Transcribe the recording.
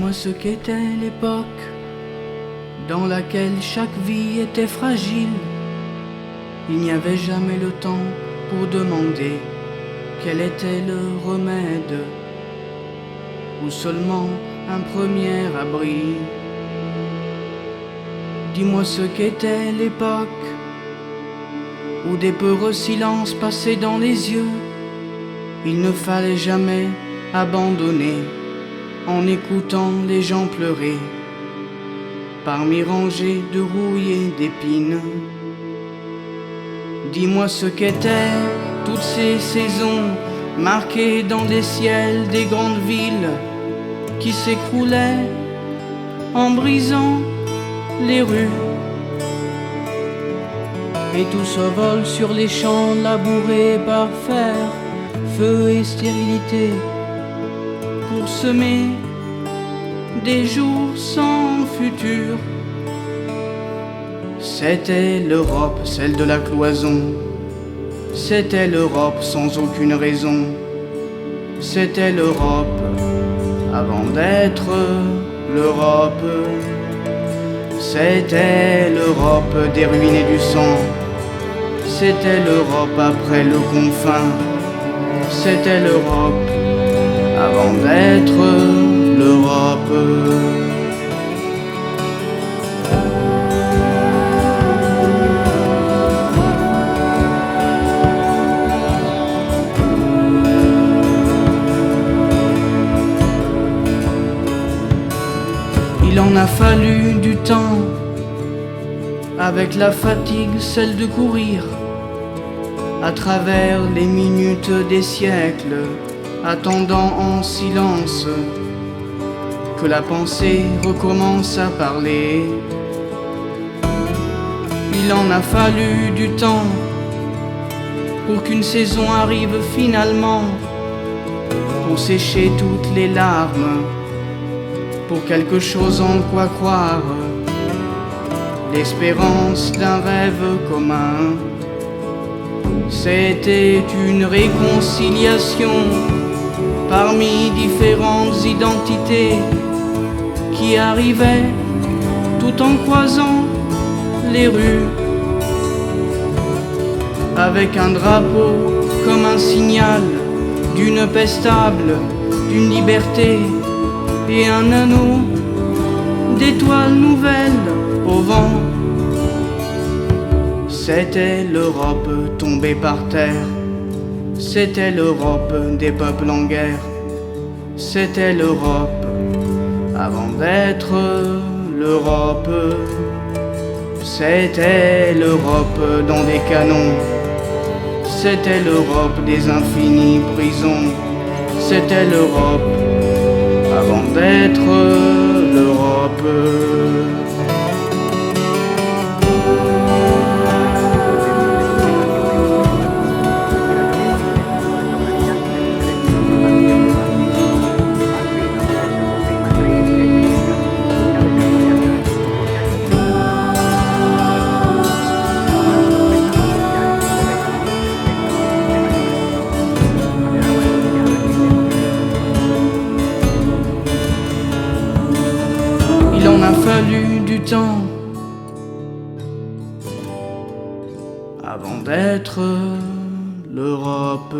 Dis-moi ce qu'était l'époque dans laquelle chaque vie était fragile. Il n'y avait jamais le temps pour demander quel était le remède, ou seulement un premier abri. Dis-moi ce qu'était l'époque où des peureux silences passaient dans les yeux. Il ne fallait jamais abandonner en écoutant les gens pleurer parmi rangées de rouille et d'épines. Dis-moi ce qu'étaient toutes ces saisons marquées dans des ciels des grandes villes qui s'écroulaient en brisant les rues. Et tout s'envole sur les champs labourés par fer, feu et stérilité, pour semer des jours sans futur. C'était l'Europe, celle de la cloison. C'était l'Europe sans aucune raison. C'était l'Europe avant d'être l'Europe. C'était l'Europe des ruines et du sang. C'était l'Europe après le confin. C'était l'Europe avant d'être l'Europe. Il en a fallu du temps, avec la fatigue, celle de courir à travers les minutes des siècles, attendant en silence que la pensée recommence à parler. Il en a fallu du temps pour qu'une saison arrive finalement, pour sécher toutes les larmes, pour quelque chose en quoi croire, l'espérance d'un rêve commun. C'était une réconciliation parmi différentes identités qui arrivaient tout en croisant les rues, avec un drapeau comme un signal d'une paix stable, d'une liberté, et un anneau d'étoiles nouvelles au vent. C'était l'Europe tombée par terre. C'était l'Europe des peuples en guerre. C'était l'Europe avant d'être l'Europe. C'était l'Europe dans des canons. C'était l'Europe des infinies prisons. C'était l'Europe avant d'être l'Europe. Il en a fallu du temps avant d'être l'Europe.